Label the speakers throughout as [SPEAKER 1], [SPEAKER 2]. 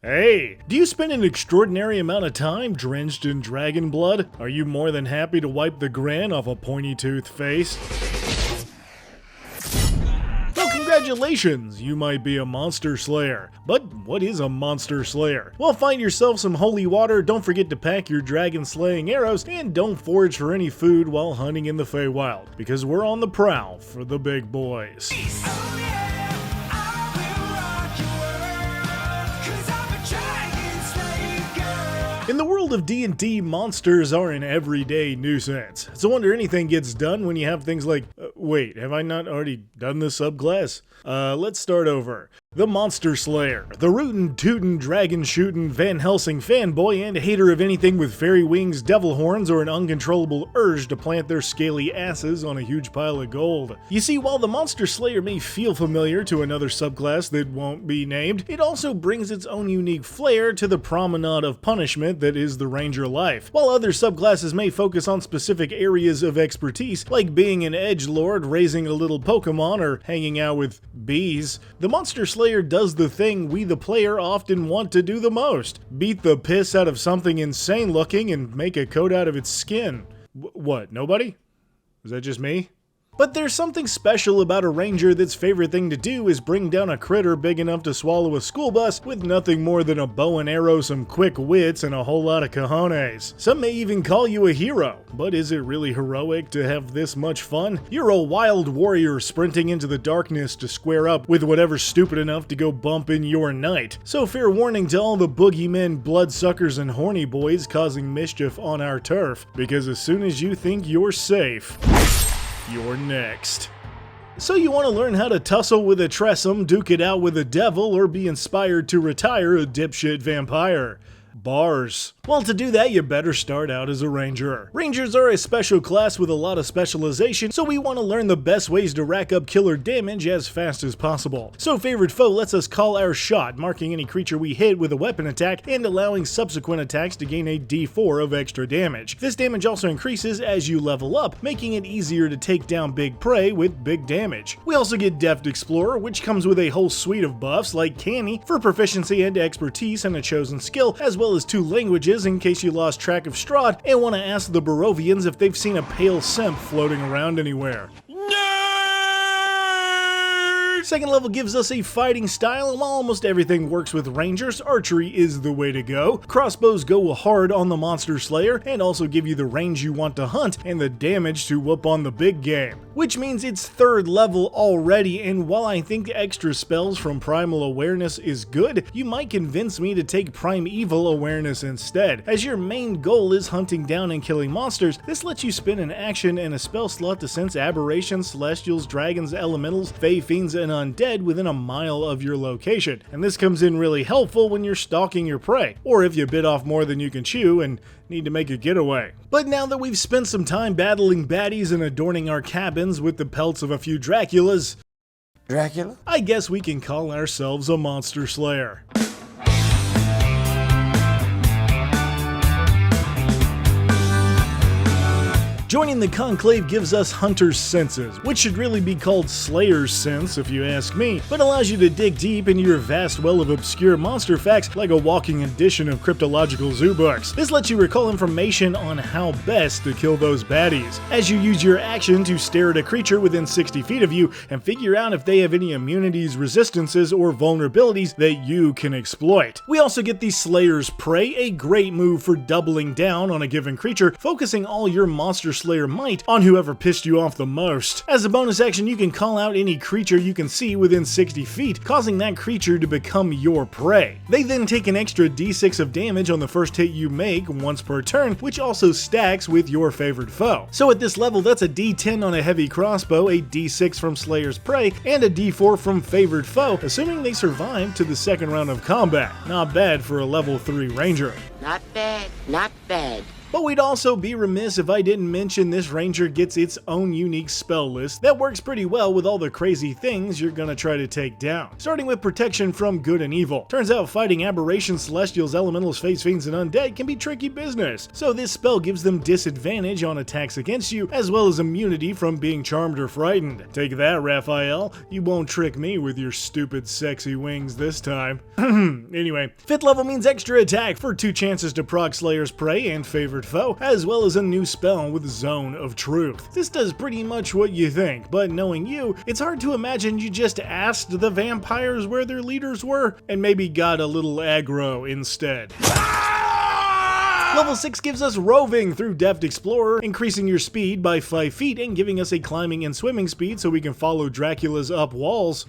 [SPEAKER 1] Hey, do you spend an extraordinary amount of time drenched in dragon blood? Are you more than happy to wipe the grin off a pointy-toothed face? Well, congratulations! You might be a monster slayer. But what is a monster slayer? Well, find yourself some holy water, don't forget to pack your dragon slaying arrows, and don't forage for any food while hunting in the Feywild, because we're on the prowl for the big boys. In the world of D&D, monsters are an everyday nuisance. It's a wonder anything gets done when you have things like... wait, have I not already done this subclass? Let's start over. The Monster Slayer, the rootin' tootin' dragon shootin' Van Helsing fanboy and hater of anything with fairy wings, devil horns, or an uncontrollable urge to plant their scaly asses on a huge pile of gold. You see, while the Monster Slayer may feel familiar to another subclass that won't be named, it also brings its own unique flair to the promenade of punishment that is the ranger life. While other subclasses may focus on specific areas of expertise, like being an edgelord, raising a little Pokemon, or hanging out with bees, the Monster Slayer does the thing we the player often want to do the most. Beat the piss out of something insane looking and make a coat out of its skin. What, nobody? Is that just me? But there's something special about a ranger that's favorite thing to do is bring down a critter big enough to swallow a school bus with nothing more than a bow and arrow, some quick wits, and a whole lot of cojones. Some may even call you a hero, but is it really heroic to have this much fun? You're a wild warrior sprinting into the darkness to square up with whatever's stupid enough to go bump in your night. So fair warning to all the boogeymen, bloodsuckers, and horny boys causing mischief on our turf, because as soon as you think you're safe, you're next. So you want to learn how to tussle with a Tressum, duke it out with a devil, or be inspired to retire a dipshit vampire? Bars. Well, to do that, you better start out as a ranger. Rangers are a special class with a lot of specialization, so we want to learn the best ways to rack up killer damage as fast as possible. So favorite foe lets us call our shot, marking any creature we hit with a weapon attack and allowing subsequent attacks to gain a d4 of extra damage. This damage also increases as you level up, making it easier to take down big prey with big damage. We also get Deft Explorer, which comes with a whole suite of buffs like Canny for proficiency and expertise in a chosen skill, as well as 2 languages in case you lost track of Strahd and want to ask the Barovians if they've seen a pale simp floating around anywhere. Second level gives us a fighting style, and while almost everything works with rangers, archery is the way to go. Crossbows go hard on the Monster Slayer and also give you the range you want to hunt and the damage to whoop on the big game. Which means it's 3rd level already, and while I think extra spells from Primal Awareness is good, you might convince me to take Primeval Awareness instead. As your main goal is hunting down and killing monsters, this lets you spend an action and a spell slot to sense aberrations, celestials, dragons, elementals, fey fiends, and undead within a mile of your location, and this comes in really helpful when you're stalking your prey, or if you bit off more than you can chew and need to make a getaway. But now that we've spent some time battling baddies and adorning our cabins with the pelts of a few Draculas, I guess we can call ourselves a Monster Slayer. Joining the Conclave gives us Hunter's Senses, which should really be called Slayer's Sense if you ask me, but allows you to dig deep into your vast well of obscure monster facts like a walking edition of cryptological zoo books. This lets you recall information on how best to kill those baddies, as you use your action to stare at a creature within 60 feet of you and figure out if they have any immunities, resistances, or vulnerabilities that you can exploit. We also get the Slayer's Prey, a great move for doubling down on a given creature, focusing all your Monster Slayer might on whoever pissed you off the most. As a bonus action, you can call out any creature you can see within 60 feet, causing that creature to become your prey. They then take an extra d6 of damage on the first hit you make once per turn, which also stacks with your favorite foe. So at this level, that's a d10 on a heavy crossbow, a d6 from Slayer's Prey, and a d4 from favorite foe, assuming they survive to the second round of combat. Not bad for a level 3 ranger.
[SPEAKER 2] Not bad, not bad.
[SPEAKER 1] But we'd also be remiss if I didn't mention this ranger gets its own unique spell list that works pretty well with all the crazy things you're gonna try to take down. Starting with protection from good and evil. Turns out fighting aberrations, celestials, elementals, face fiends, and undead can be tricky business, so this spell gives them disadvantage on attacks against you, as well as immunity from being charmed or frightened. Take that, Raphael. You won't trick me with your stupid sexy wings this time. Anyway, 5th level means extra attack for 2 chances to proc Slayer's Prey and Favorite Foe, as well as a new spell with Zone of Truth. This does pretty much what you think, but knowing you, it's hard to imagine you just asked the vampires where their leaders were, and maybe got a little aggro instead. Level 6 gives us Roving through Deft Explorer, increasing your speed by 5 feet and giving us a climbing and swimming speed so we can follow Dracula's up walls.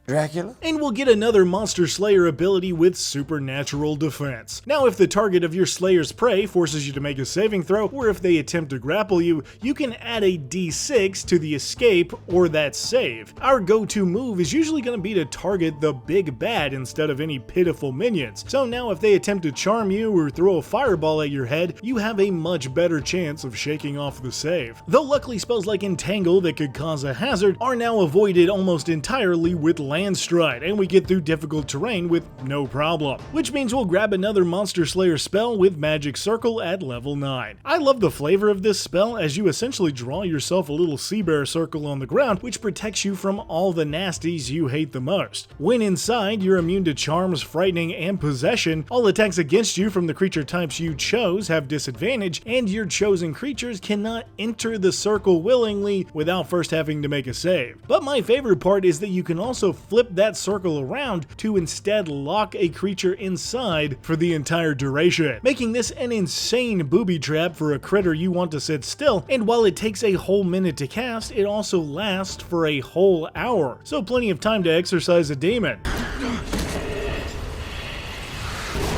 [SPEAKER 2] Dracula?
[SPEAKER 1] And we'll get another Monster Slayer ability with Supernatural Defense. Now, if the target of your Slayer's Prey forces you to make a saving throw, or if they attempt to grapple you, you can add a D6 to the escape or that save. Our go-to move is usually going to be to target the big bad instead of any pitiful minions. So now if they attempt to charm you or throw a fireball at your head, you have a much better chance of shaking off the save. Though luckily spells like Entangle that could cause a hazard are now avoided almost entirely with Landstride, and we get through difficult terrain with no problem. Which means we'll grab another Monster Slayer spell with Magic Circle at level 9. I love the flavor of this spell as you essentially draw yourself a little sea bear circle on the ground which protects you from all the nasties you hate the most. When inside, you're immune to charms, frightening, and possession. All attacks against you from the creature types you chose have disadvantage, and your chosen creatures cannot enter the circle willingly without first having to make a save. But my favorite part is that you can also flip that circle around to instead lock a creature inside for the entire duration, making this an insane booby trap for a critter you want to sit still. And while it takes a whole minute to cast, it also lasts for a whole hour, so plenty of time to exercise a demon.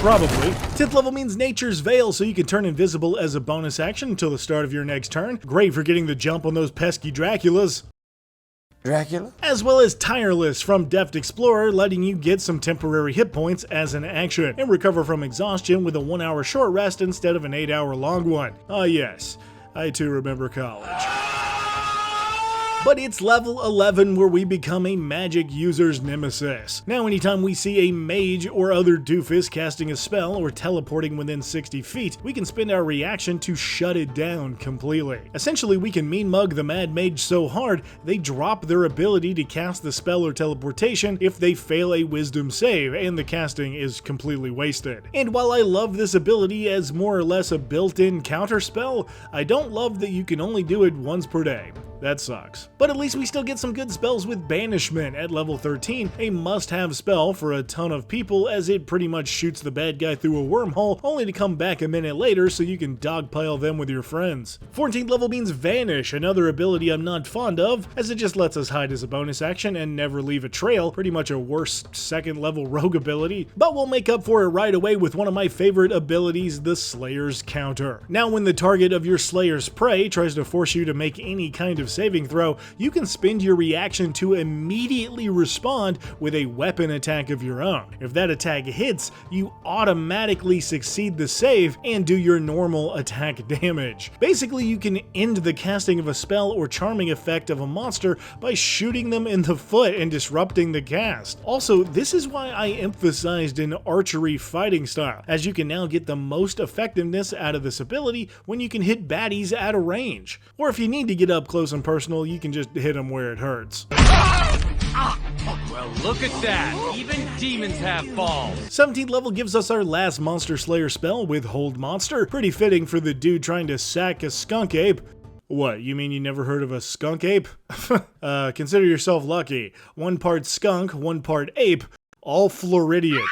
[SPEAKER 1] Probably. 10th level means Nature's Veil, so you can turn invisible as a bonus action until the start of your next turn. Great for getting the jump on those pesky Draculas.
[SPEAKER 2] Dracula?
[SPEAKER 1] As well as Tireless from Deft Explorer, letting you get some temporary hit points as an action, and recover from exhaustion with a 1-hour short rest instead of an 8-hour long one. Ah yes, I too remember college. But it's level 11 where we become a magic user's nemesis. Now anytime we see a mage or other doofus casting a spell or teleporting within 60 feet, we can spend our reaction to shut it down completely. Essentially, we can mean mug the mad mage so hard, they drop their ability to cast the spell or teleportation if they fail a wisdom save, and the casting is completely wasted. And while I love this ability as more or less a built-in counter spell, I don't love that you can only do it once per day. That sucks. But at least we still get some good spells with Banishment at level 13, a must-have spell for a ton of people as it pretty much shoots the bad guy through a wormhole only to come back a minute later so you can dogpile them with your friends. 14th level means Vanish, another ability I'm not fond of, as it just lets us hide as a bonus action and never leave a trail, pretty much a worse 2nd level rogue ability, but we'll make up for it right away with one of my favorite abilities, the Slayer's Counter. Now when the target of your Slayer's Prey tries to force you to make any kind of saving throw, you can spend your reaction to immediately respond with a weapon attack of your own. If that attack hits, you automatically succeed the save and do your normal attack damage. Basically, you can end the casting of a spell or charming effect of a monster by shooting them in the foot and disrupting the cast. Also, this is why I emphasized an archery fighting style, as you can now get the most effectiveness out of this ability when you can hit baddies at a range. Or if you need to get up close and personal, you can just hit them where it hurts.
[SPEAKER 3] Well, look at that. Even demons have balls.
[SPEAKER 1] 17th level gives us our last Monster Slayer spell with Hold Monster. Pretty fitting for the dude trying to sack a skunk ape. What, you mean you never heard of a skunk ape? Consider yourself lucky. 1 part skunk, 1 part ape, all Floridian.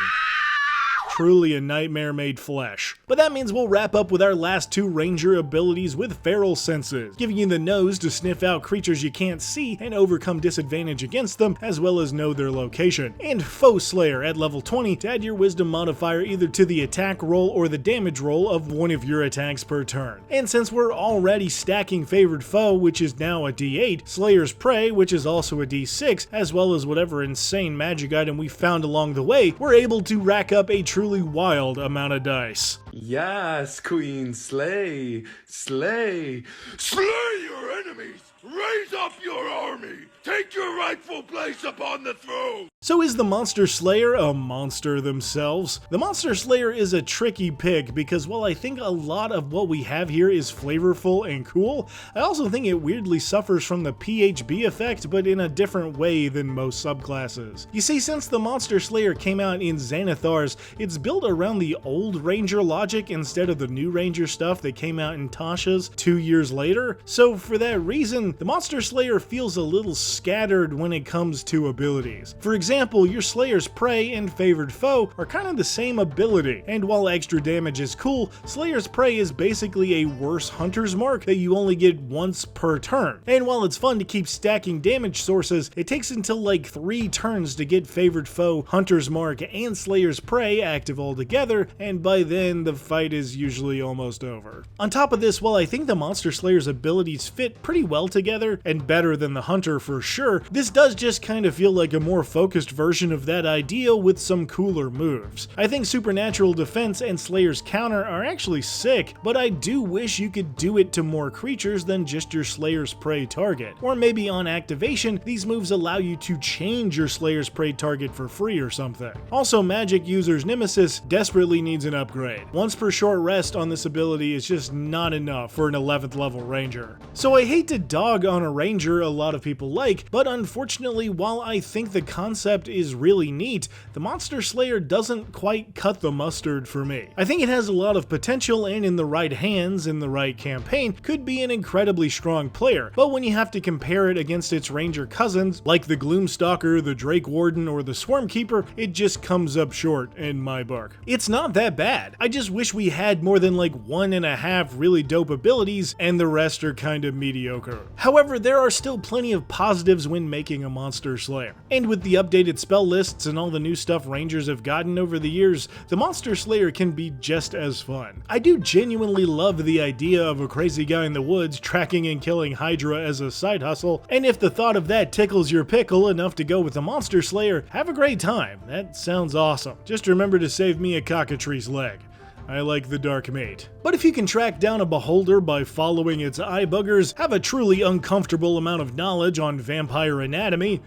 [SPEAKER 1] Truly a nightmare made flesh. But that means we'll wrap up with our last 2 ranger abilities with Feral Senses, giving you the nose to sniff out creatures you can't see and overcome disadvantage against them, as well as know their location. And Foe Slayer at level 20 to add your wisdom modifier either to the attack roll or the damage roll of one of your attacks per turn. And since we're already stacking Favored Foe, which is now a D8, Slayer's Prey, which is also a D6, as well as whatever insane magic item we found along the way, we're able to rack up a true truly wild amount of dice.
[SPEAKER 4] Yes, Queen, slay, slay. Slay your enemies! Raise up your army! Take your rightful place upon the throne!
[SPEAKER 1] So is the Monster Slayer a monster themselves? The Monster Slayer is a tricky pick because while I think a lot of what we have here is flavorful and cool, I also think it weirdly suffers from the PHB effect, but in a different way than most subclasses. You see, since the Monster Slayer came out in Xanathar's, it's built around the old Ranger logic instead of the new Ranger stuff that came out in Tasha's 2 years later. So for that reason, the Monster Slayer feels a little scattered when it comes to abilities. For example, your Slayer's Prey and Favored Foe are kind of the same ability, and while extra damage is cool, Slayer's Prey is basically a worse Hunter's Mark that you only get once per turn. And while it's fun to keep stacking damage sources, it takes until like 3 turns to get Favored Foe, Hunter's Mark, and Slayer's Prey active all together, and by then the fight is usually almost over. On top of this, while I think the Monster Slayer's abilities fit pretty well together, and better than the Hunter for sure, this does just kind of feel like a more focused version of that idea with some cooler moves. I think Supernatural Defense and Slayer's Counter are actually sick, but I do wish you could do it to more creatures than just your Slayer's Prey target. Or maybe on activation, these moves allow you to change your Slayer's Prey target for free or something. Also, Magic User's Nemesis desperately needs an upgrade. Once per short rest on this ability is just not enough for an 11th level Ranger. So I hate to dog on a Ranger a lot of people like, but unfortunately, while I think the concept is really neat, the Monster Slayer doesn't quite cut the mustard for me. I think it has a lot of potential and in the right hands, in the right campaign, could be an incredibly strong player, but when you have to compare it against its Ranger cousins, like the Gloomstalker, the Drake Warden, or the Swarmkeeper, it just comes up short in my book. It's not that bad. I just wish we had more than like 1.5 really dope abilities and the rest are kind of mediocre. However, there are still plenty of positives when making a Monster Slayer. And with the updated spell lists and all the new stuff Rangers have gotten over the years, the Monster Slayer can be just as fun. I do genuinely love the idea of a crazy guy in the woods tracking and killing Hydra as a side hustle, and if the thought of that tickles your pickle enough to go with the Monster Slayer, have a great time. That sounds awesome. Just remember to save me a cockatrice leg. I like the Dark Mate. But if you can track down a beholder by following its eye buggers, have a truly uncomfortable amount of knowledge on vampire anatomy,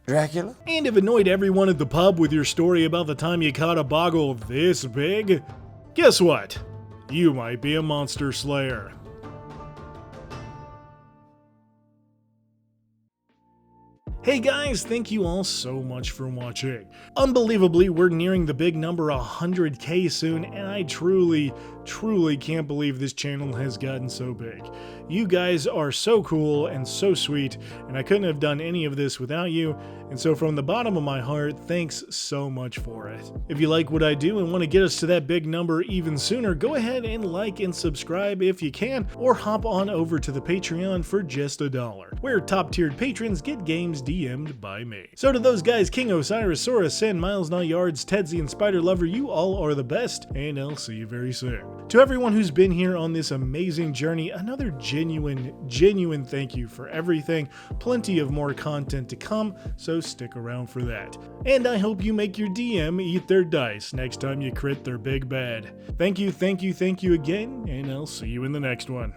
[SPEAKER 2] Dracula?
[SPEAKER 1] and have annoyed everyone at the pub with your story about the time you caught a boggle this big, guess what? You might be a Monster Slayer. Hey guys, thank you all so much for watching. Unbelievably, we're nearing the big number 100k soon, and I truly can't believe this channel has gotten so big. You guys are so cool and so sweet, and I couldn't have done any of this without you, and so from the bottom of my heart, thanks so much for it. If you like what I do and want to get us to that big number even sooner, go ahead and like and subscribe if you can, or hop on over to the Patreon for just $1, where top-tiered patrons get games DM'd by me. So to those guys, King Osiris-saurus, Sand, Miles, Not Yards, Tedsy, and Spider Lover, you all are the best, and I'll see you very soon. To everyone who's been here on this amazing journey, another genuine thank you for everything. Plenty of more content to come, so stick around for that. And I hope you make your DM eat their dice next time you crit their big bad. Thank you again, and I'll see you in the next one.